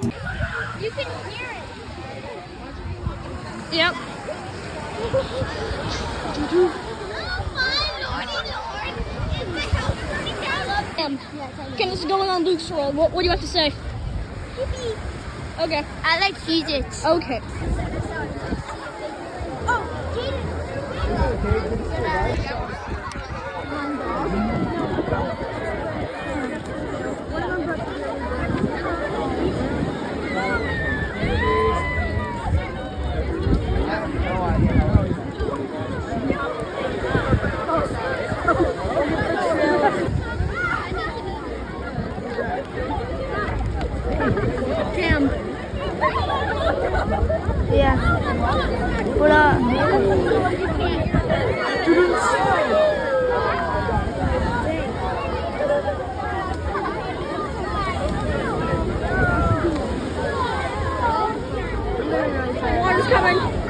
You can hear it. Yep. Oh my lordy lord! Is the house burning down? Okay, this is going on Luke's world. What do you have to say? Okay. I like Cheez-Its. Okay. Oh, Cam. Yeah. What up? Water's coming.